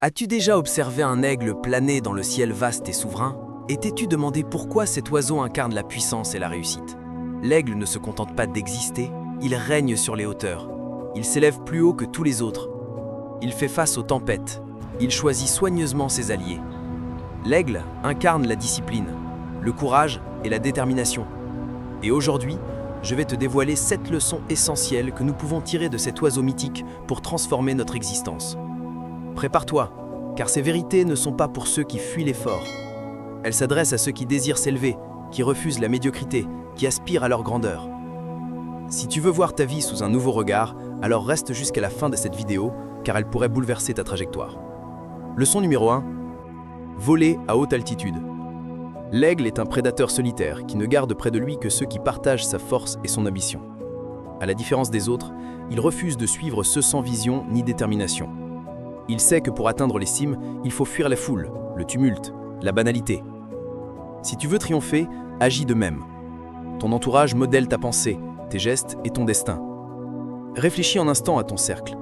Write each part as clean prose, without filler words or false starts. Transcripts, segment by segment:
As-tu déjà observé un aigle planer dans le ciel vaste et souverain? Et t'es-tu demandé pourquoi cet oiseau incarne la puissance et la réussite? L'aigle ne se contente pas d'exister, il règne sur les hauteurs. Il s'élève plus haut que tous les autres. Il fait face aux tempêtes. Il choisit soigneusement ses alliés. L'aigle incarne la discipline, le courage et la détermination. Et aujourd'hui, je vais te dévoiler 7 leçons essentielles que nous pouvons tirer de cet oiseau mythique pour transformer notre existence. Prépare-toi, car ces vérités ne sont pas pour ceux qui fuient l'effort. Elles s'adressent à ceux qui désirent s'élever, qui refusent la médiocrité, qui aspirent à leur grandeur. Si tu veux voir ta vie sous un nouveau regard, alors reste jusqu'à la fin de cette vidéo, car elle pourrait bouleverser ta trajectoire. Leçon numéro 1. Voler à haute altitude. L'aigle est un prédateur solitaire qui ne garde près de lui que ceux qui partagent sa force et son ambition. À la différence des autres, il refuse de suivre ceux sans vision ni détermination. Il sait que pour atteindre les cimes, il faut fuir la foule, le tumulte, la banalité. Si tu veux triompher, agis de même. Ton entourage modèle ta pensée, tes gestes et ton destin. Réfléchis un instant à ton cercle.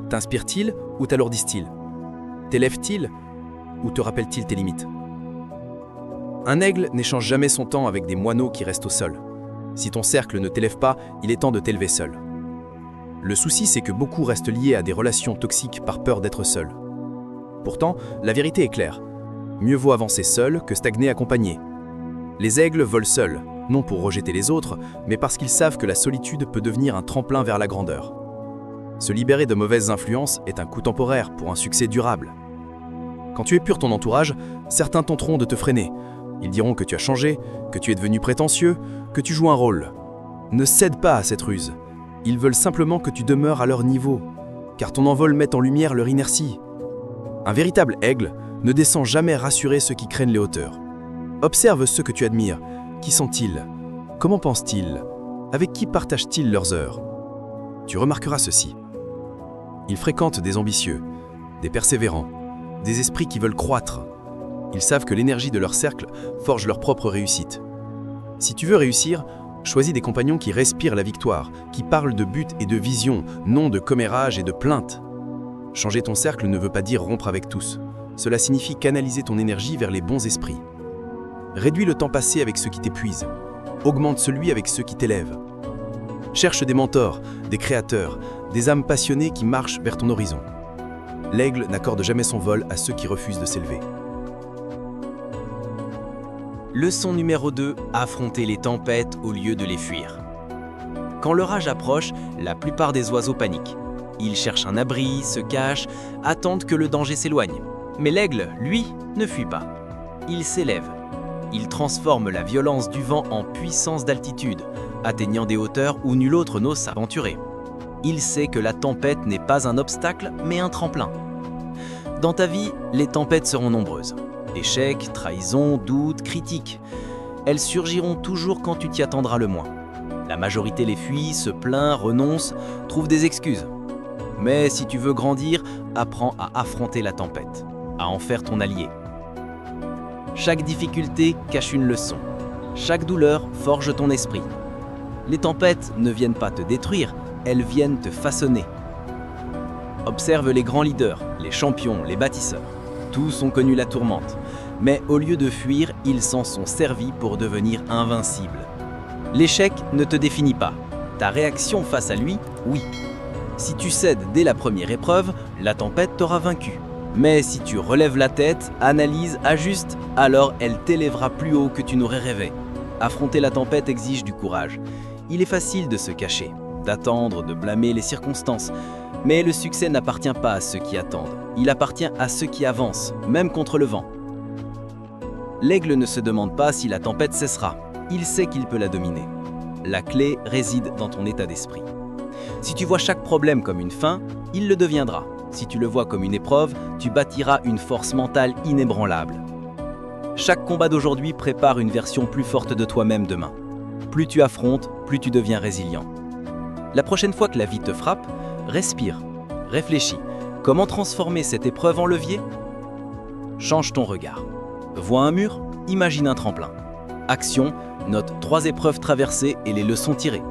T'inspire-t-il ou t'alourdissent-ils? T'élève-t-il ou te rappelle-t-il tes limites? Un aigle n'échange jamais son temps avec des moineaux qui restent au sol. Si ton cercle ne t'élève pas, il est temps de t'élever seul. Le souci, c'est que beaucoup restent liés à des relations toxiques par peur d'être seuls. Pourtant, la vérité est claire. Mieux vaut avancer seul que stagner accompagné. Les aigles volent seuls, non pour rejeter les autres, mais parce qu'ils savent que la solitude peut devenir un tremplin vers la grandeur. Se libérer de mauvaises influences est un coup temporaire pour un succès durable. Quand tu épures ton entourage, certains tenteront de te freiner. Ils diront que tu as changé, que tu es devenu prétentieux, que tu joues un rôle. Ne cède pas à cette ruse. Ils veulent simplement que tu demeures à leur niveau, car ton envol met en lumière leur inertie. Un véritable aigle ne descend jamais rassurer ceux qui craignent les hauteurs. Observe ceux que tu admires. Qui sont-ils? Comment pensent-ils? Avec qui partagent-ils leurs heures? Tu remarqueras ceci. Ils fréquentent des ambitieux, des persévérants, des esprits qui veulent croître. Ils savent que l'énergie de leur cercle forge leur propre réussite. Si tu veux réussir, choisis des compagnons qui respirent la victoire, qui parlent de but et de vision, non de commérage et de plainte. Changer ton cercle ne veut pas dire rompre avec tous. Cela signifie canaliser ton énergie vers les bons esprits. Réduis le temps passé avec ceux qui t'épuisent. Augmente celui avec ceux qui t'élèvent. Cherche des mentors, des créateurs, des âmes passionnées qui marchent vers ton horizon. L'aigle n'accorde jamais son vol à ceux qui refusent de s'élever. Leçon numéro 2, affronter les tempêtes au lieu de les fuir. Quand l'orage approche, la plupart des oiseaux paniquent. Ils cherchent un abri, se cachent, attendent que le danger s'éloigne. Mais l'aigle, lui, ne fuit pas. Il s'élève. Il transforme la violence du vent en puissance d'altitude, atteignant des hauteurs où nul autre n'ose s'aventurer. Il sait que la tempête n'est pas un obstacle, mais un tremplin. Dans ta vie, les tempêtes seront nombreuses. Échecs, trahisons, doutes, critiques. Elles surgiront toujours quand tu t'y attendras le moins. La majorité les fuit, se plaint, renonce, trouve des excuses. Mais si tu veux grandir, apprends à affronter la tempête, à en faire ton allié. Chaque difficulté cache une leçon. Chaque douleur forge ton esprit. Les tempêtes ne viennent pas te détruire, elles viennent te façonner. Observe les grands leaders, les champions, les bâtisseurs. Tous ont connu la tourmente, mais au lieu de fuir, ils s'en sont servis pour devenir invincibles. L'échec ne te définit pas. Ta réaction face à lui, oui. Si tu cèdes dès la première épreuve, la tempête t'aura vaincu. Mais si tu relèves la tête, analyses, ajustes, alors elle t'élèvera plus haut que tu n'aurais rêvé. Affronter la tempête exige du courage. Il est facile de se cacher, d'attendre, de blâmer les circonstances. Mais le succès n'appartient pas à ceux qui attendent. Il appartient à ceux qui avancent, même contre le vent. L'aigle ne se demande pas si la tempête cessera. Il sait qu'il peut la dominer. La clé réside dans ton état d'esprit. Si tu vois chaque problème comme une fin, il le deviendra. Si tu le vois comme une épreuve, tu bâtiras une force mentale inébranlable. Chaque combat d'aujourd'hui prépare une version plus forte de toi-même demain. Plus tu affrontes, plus tu deviens résilient. La prochaine fois que la vie te frappe, respire, réfléchis. Comment transformer cette épreuve en levier? Change ton regard. Vois un mur? Imagine un tremplin. Action, note 3 épreuves traversées et les leçons tirées.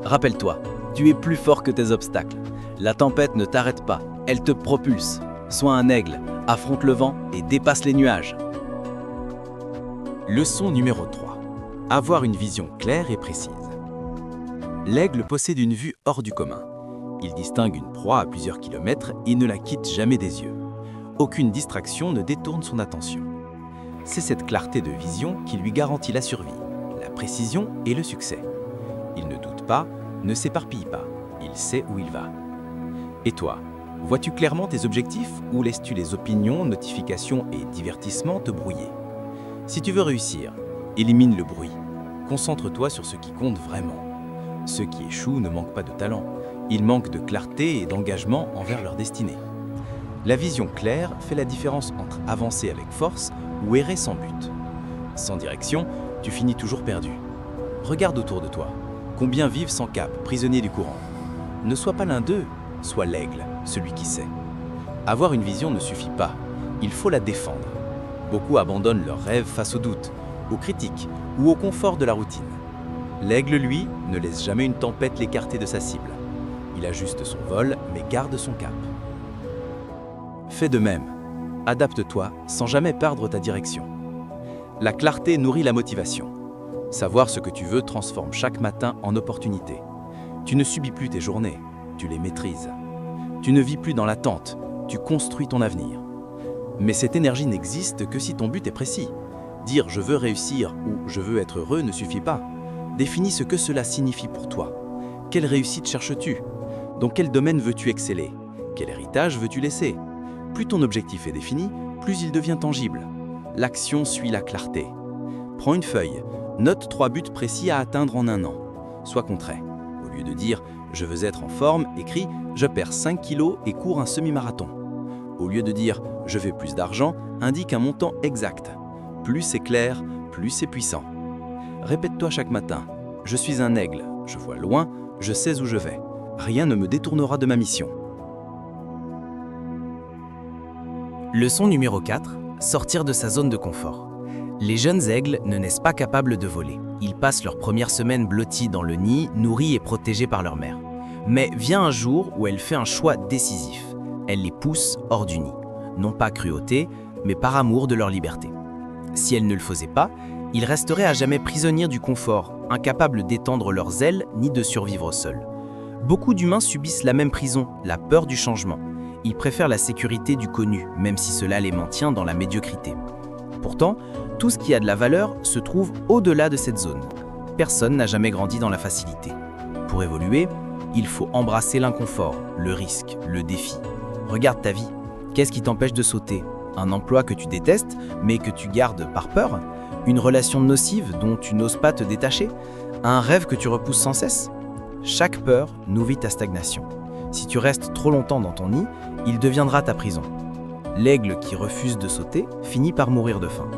Rappelle-toi, tu es plus fort que tes obstacles. La tempête ne t'arrête pas, elle te propulse. Sois un aigle, affronte le vent et dépasse les nuages. Leçon numéro 3. Avoir une vision claire et précise. L'aigle possède une vue hors du commun. Il distingue une proie à plusieurs kilomètres et ne la quitte jamais des yeux. Aucune distraction ne détourne son attention. C'est cette clarté de vision qui lui garantit la survie, la précision et le succès. Il ne doute pas, ne s'éparpille pas, il sait où il va. Et toi, vois-tu clairement tes objectifs ou laisses-tu les opinions, notifications et divertissements te brouiller? Si tu veux réussir, élimine le bruit. Concentre-toi sur ce qui compte vraiment. Ceux qui échouent ne manquent pas de talent, ils manquent de clarté et d'engagement envers leur destinée. La vision claire fait la différence entre avancer avec force ou errer sans but. Sans direction, tu finis toujours perdu. Regarde autour de toi. Combien vivent sans cap, prisonniers du courant? Ne sois pas l'un d'eux, sois l'aigle, celui qui sait. Avoir une vision ne suffit pas, il faut la défendre. Beaucoup abandonnent leurs rêves face aux doutes, aux critiques ou au confort de la routine. L'aigle, lui, ne laisse jamais une tempête l'écarter de sa cible. Il ajuste son vol, mais garde son cap. Fais de même. Adapte-toi sans jamais perdre ta direction. La clarté nourrit la motivation. Savoir ce que tu veux transforme chaque matin en opportunité. Tu ne subis plus tes journées, tu les maîtrises. Tu ne vis plus dans l'attente, tu construis ton avenir. Mais cette énergie n'existe que si ton but est précis. Dire « je veux réussir » ou « je veux être heureux » ne suffit pas. Définis ce que cela signifie pour toi. Quelle réussite cherches-tu? Dans quel domaine veux-tu exceller? Quel héritage veux-tu laisser? Plus ton objectif est défini, plus il devient tangible. L'action suit la clarté. Prends une feuille, note 3 buts précis à atteindre en un an. Sois concret. Au lieu de dire « je veux être en forme », écris « je perds 5 kilos et cours un semi-marathon ». Au lieu de dire « je veux plus d'argent », indique un montant exact. Plus c'est clair, plus c'est puissant. Répète-toi chaque matin « je suis un aigle, je vois loin, je sais où je vais. Rien ne me détournera de ma mission ». Leçon numéro 4. Sortir de sa zone de confort. Les jeunes aigles ne naissent pas capables de voler. Ils passent leurs premières semaines blottis dans le nid, nourris et protégés par leur mère. Mais vient un jour où elle fait un choix décisif. Elle les pousse hors du nid. Non pas cruauté, mais par amour de leur liberté. Si elle ne le faisait pas, ils resteraient à jamais prisonniers du confort, incapables d'étendre leurs ailes ni de survivre seuls. Beaucoup d'humains subissent la même prison, la peur du changement. Ils préfèrent la sécurité du connu, même si cela les maintient dans la médiocrité. Pourtant, tout ce qui a de la valeur se trouve au-delà de cette zone. Personne n'a jamais grandi dans la facilité. Pour évoluer, il faut embrasser l'inconfort, le risque, le défi. Regarde ta vie. Qu'est-ce qui t'empêche de sauter? Un emploi que tu détestes, mais que tu gardes par peur? Une relation nocive dont tu n'oses pas te détacher? Un rêve que tu repousses sans cesse? Chaque peur nourrit ta stagnation. Si tu restes trop longtemps dans ton nid, il deviendra ta prison. L'aigle qui refuse de sauter finit par mourir de faim.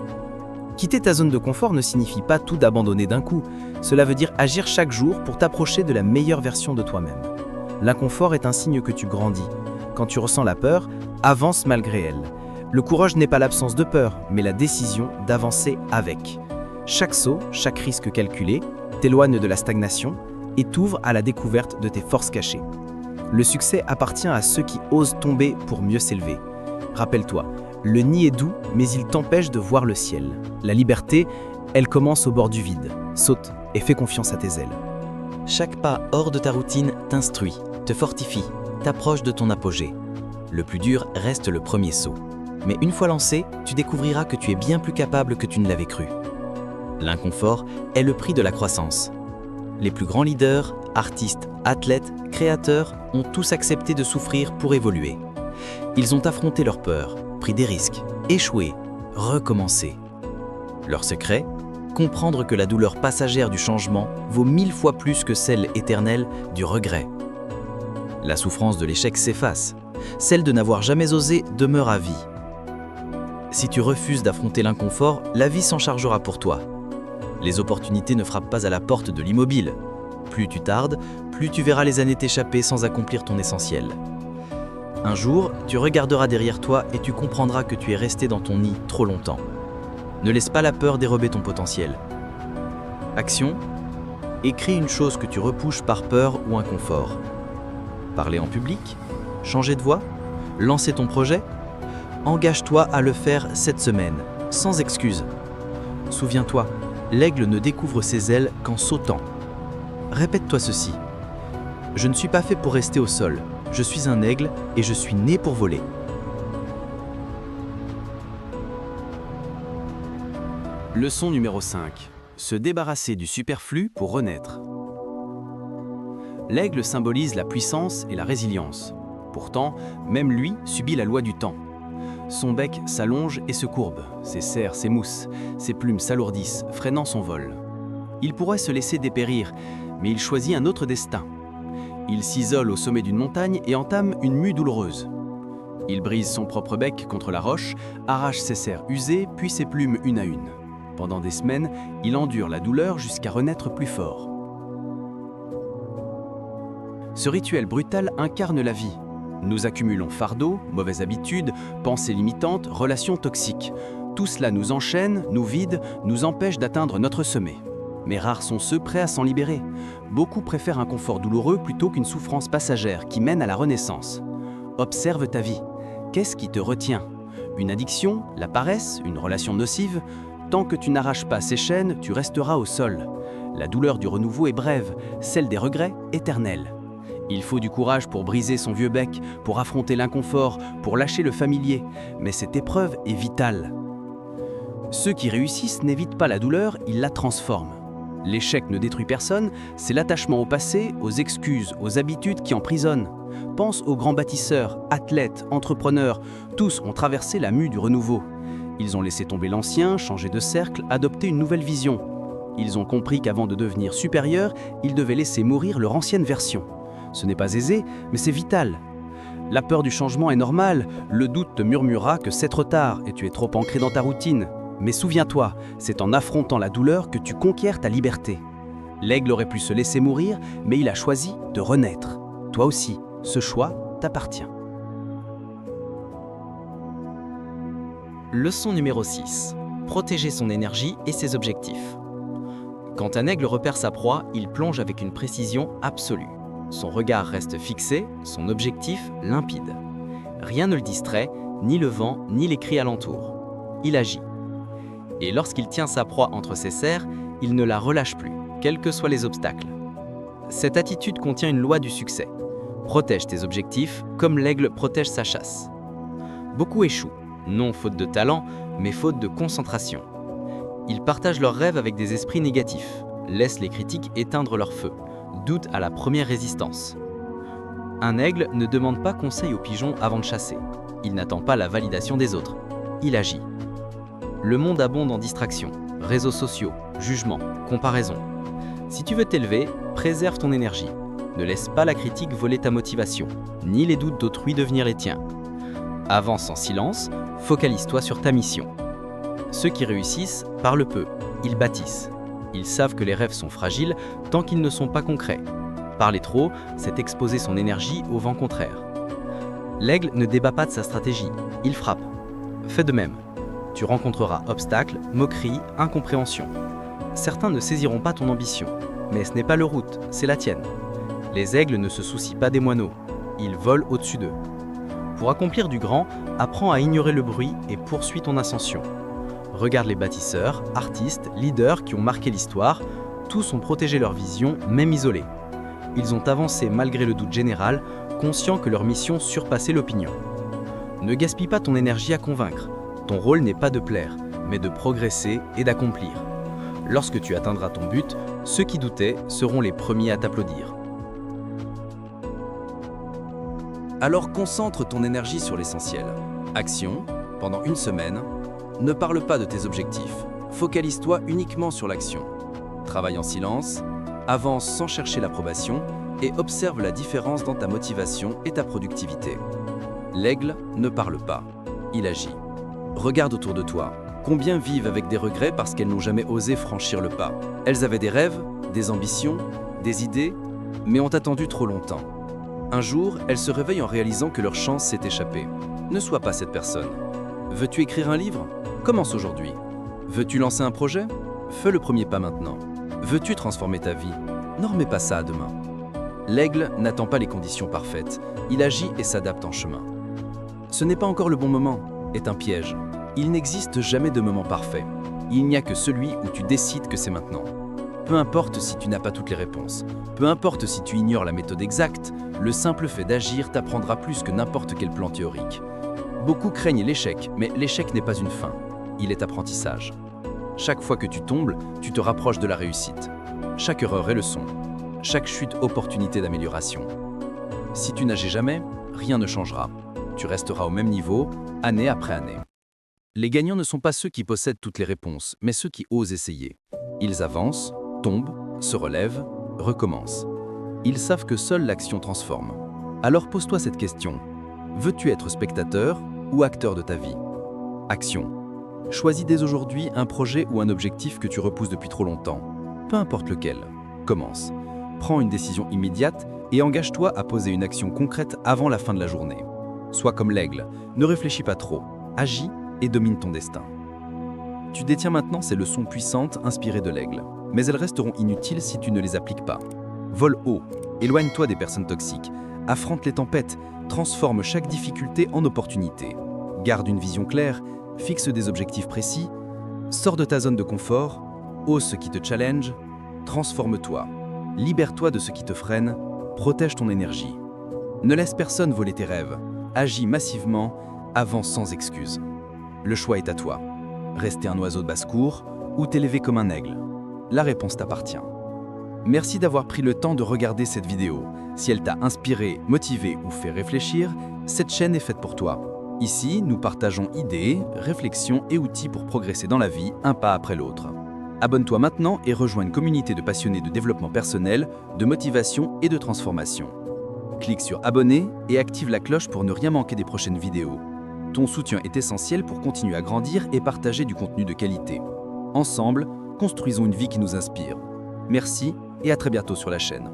Quitter ta zone de confort ne signifie pas tout d'abandonner d'un coup. Cela veut dire agir chaque jour pour t'approcher de la meilleure version de toi-même. L'inconfort est un signe que tu grandis. Quand tu ressens la peur, avance malgré elle. Le courage n'est pas l'absence de peur, mais la décision d'avancer avec. Chaque saut, chaque risque calculé, t'éloigne de la stagnation et t'ouvre à la découverte de tes forces cachées. Le succès appartient à ceux qui osent tomber pour mieux s'élever. Rappelle-toi, le nid est doux, mais il t'empêche de voir le ciel. La liberté, elle commence au bord du vide. Saute et fais confiance à tes ailes. Chaque pas hors de ta routine t'instruit, te fortifie, t'approche de ton apogée. Le plus dur reste le premier saut. Mais une fois lancé, tu découvriras que tu es bien plus capable que tu ne l'avais cru. L'inconfort est le prix de la croissance. Les plus grands leaders, artistes, athlètes, créateurs ont tous accepté de souffrir pour évoluer. Ils ont affronté leurs peurs, pris des risques, échoué, recommencé. Leur secret? Comprendre que la douleur passagère du changement vaut 1000 fois plus que celle éternelle du regret. La souffrance de l'échec s'efface. Celle de n'avoir jamais osé demeure à vie. Si tu refuses d'affronter l'inconfort, la vie s'en chargera pour toi. Les opportunités ne frappent pas à la porte de l'immobile. Plus tu tardes, plus tu verras les années t'échapper sans accomplir ton essentiel. Un jour, tu regarderas derrière toi et tu comprendras que tu es resté dans ton nid trop longtemps. Ne laisse pas la peur dérober ton potentiel. Action: écris une chose que tu repousses par peur ou inconfort. Parler en public? Changer de voix? Lancer ton projet? Engage-toi à le faire cette semaine, sans excuse. Souviens-toi, l'aigle ne découvre ses ailes qu'en sautant. Répète-toi ceci. Je ne suis pas fait pour rester au sol. Je suis un aigle et je suis né pour voler. Leçon numéro 5. Se débarrasser du superflu pour renaître. L'aigle symbolise la puissance et la résilience. Pourtant, même lui subit la loi du temps. Son bec s'allonge et se courbe, ses serres s'émoussent, ses plumes s'alourdissent, freinant son vol. Il pourrait se laisser dépérir, mais il choisit un autre destin. Il s'isole au sommet d'une montagne et entame une mue douloureuse. Il brise son propre bec contre la roche, arrache ses serres usées, puis ses plumes une à une. Pendant des semaines, il endure la douleur jusqu'à renaître plus fort. Ce rituel brutal incarne la vie. Nous accumulons fardeaux, mauvaises habitudes, pensées limitantes, relations toxiques. Tout cela nous enchaîne, nous vide, nous empêche d'atteindre notre sommet. Mais rares sont ceux prêts à s'en libérer. Beaucoup préfèrent un confort douloureux plutôt qu'une souffrance passagère qui mène à la renaissance. Observe ta vie. Qu'est-ce qui te retient? Une addiction, la paresse, une relation nocive? Tant que tu n'arraches pas ces chaînes, tu resteras au sol. La douleur du renouveau est brève, celle des regrets éternelle. Il faut du courage pour briser son vieux bec, pour affronter l'inconfort, pour lâcher le familier, mais cette épreuve est vitale. Ceux qui réussissent n'évitent pas la douleur, ils la transforment. L'échec ne détruit personne, c'est l'attachement au passé, aux excuses, aux habitudes qui emprisonnent. Pense aux grands bâtisseurs, athlètes, entrepreneurs, tous ont traversé la mue du renouveau. Ils ont laissé tomber l'ancien, changé de cercle, adopté une nouvelle vision. Ils ont compris qu'avant de devenir supérieurs, ils devaient laisser mourir leur ancienne version. Ce n'est pas aisé, mais c'est vital. La peur du changement est normale, le doute te murmurera que c'est trop tard et tu es trop ancré dans ta routine. Mais souviens-toi, c'est en affrontant la douleur que tu conquiers ta liberté. L'aigle aurait pu se laisser mourir, mais il a choisi de renaître. Toi aussi, ce choix t'appartient. Leçon numéro 6. Protéger son énergie et ses objectifs. Quand un aigle repère sa proie, il plonge avec une précision absolue. Son regard reste fixé, son objectif limpide. Rien ne le distrait, ni le vent, ni les cris alentour. Il agit. Et lorsqu'il tient sa proie entre ses serres, il ne la relâche plus, quels que soient les obstacles. Cette attitude contient une loi du succès. Protège tes objectifs comme l'aigle protège sa chasse. Beaucoup échouent, non faute de talent, mais faute de concentration. Ils partagent leurs rêves avec des esprits négatifs, laissent les critiques éteindre leur feu, doutent à la première résistance. Un aigle ne demande pas conseil aux pigeons avant de chasser. Il n'attend pas la validation des autres. Il agit. Le monde abonde en distractions, réseaux sociaux, jugements, comparaisons. Si tu veux t'élever, préserve ton énergie. Ne laisse pas la critique voler ta motivation, ni les doutes d'autrui devenir les tiens. Avance en silence, focalise-toi sur ta mission. Ceux qui réussissent parlent peu, ils bâtissent. Ils savent que les rêves sont fragiles tant qu'ils ne sont pas concrets. Parler trop, c'est exposer son énergie au vent contraire. L'aigle ne débat pas de sa stratégie, il frappe. Fais de même. Tu rencontreras obstacles, moqueries, incompréhensions. Certains ne saisiront pas ton ambition, mais ce n'est pas leur route, c'est la tienne. Les aigles ne se soucient pas des moineaux, ils volent au-dessus d'eux. Pour accomplir du grand, apprends à ignorer le bruit et poursuis ton ascension. Regarde les bâtisseurs, artistes, leaders qui ont marqué l'histoire, tous ont protégé leur vision, même isolés. Ils ont avancé malgré le doute général, conscients que leur mission surpassait l'opinion. Ne gaspille pas ton énergie à convaincre. Ton rôle n'est pas de plaire, mais de progresser et d'accomplir. Lorsque tu atteindras ton but, ceux qui doutaient seront les premiers à t'applaudir. Alors concentre ton énergie sur l'essentiel. Action, pendant une semaine. Ne parle pas de tes objectifs. Focalise-toi uniquement sur l'action. Travaille en silence, avance sans chercher l'approbation et observe la différence dans ta motivation et ta productivité. L'aigle ne parle pas, il agit. Regarde autour de toi. Combien vivent avec des regrets parce qu'elles n'ont jamais osé franchir le pas? Elles avaient des rêves, des ambitions, des idées, mais ont attendu trop longtemps. Un jour, elles se réveillent en réalisant que leur chance s'est échappée. Ne sois pas cette personne. Veux-tu écrire un livre? Commence aujourd'hui. Veux-tu lancer un projet? Fais le premier pas maintenant. Veux-tu transformer ta vie? Ne remets pas ça à demain. L'aigle n'attend pas les conditions parfaites. Il agit et s'adapte en chemin. Ce n'est pas encore le bon moment. est un piège. Il n'existe jamais de moment parfait. Il n'y a que celui où tu décides que c'est maintenant. Peu importe si tu n'as pas toutes les réponses, peu importe si tu ignores la méthode exacte, le simple fait d'agir t'apprendra plus que n'importe quel plan théorique. Beaucoup craignent l'échec, mais l'échec n'est pas une fin, il est apprentissage. Chaque fois que tu tombes, tu te rapproches de la réussite. Chaque erreur est leçon, chaque chute opportunité d'amélioration. Si tu nageais jamais, rien ne changera. Tu resteras au même niveau, année après année. Les gagnants ne sont pas ceux qui possèdent toutes les réponses, mais ceux qui osent essayer. Ils avancent, tombent, se relèvent, recommencent. Ils savent que seule l'action transforme. Alors pose-toi cette question. Veux-tu être spectateur ou acteur de ta vie? Action. Choisis dès aujourd'hui un projet ou un objectif que tu repousses depuis trop longtemps. Peu importe lequel. Commence. Prends une décision immédiate et engage-toi à poser une action concrète avant la fin de la journée. Sois comme l'aigle, ne réfléchis pas trop, agis et domine ton destin. Tu détiens maintenant ces leçons puissantes inspirées de l'aigle, mais elles resteront inutiles si tu ne les appliques pas. Vole haut, éloigne-toi des personnes toxiques, affronte les tempêtes, transforme chaque difficulté en opportunité. Garde une vision claire, fixe des objectifs précis, sors de ta zone de confort, ose ce qui te challenge, transforme-toi, libère-toi de ce qui te freine, protège ton énergie. Ne laisse personne voler tes rêves, agis massivement, avance sans excuse. Le choix est à toi. Rester un oiseau de basse-cour ou t'élever comme un aigle. La réponse t'appartient. Merci d'avoir pris le temps de regarder cette vidéo. Si elle t'a inspiré, motivé ou fait réfléchir, cette chaîne est faite pour toi. Ici, nous partageons idées, réflexions et outils pour progresser dans la vie, un pas après l'autre. Abonne-toi maintenant et rejoins une communauté de passionnés de développement personnel, de motivation et de transformation. Clique sur abonner et active la cloche pour ne rien manquer des prochaines vidéos. Ton soutien est essentiel pour continuer à grandir et partager du contenu de qualité. Ensemble, construisons une vie qui nous inspire. Merci et à très bientôt sur la chaîne.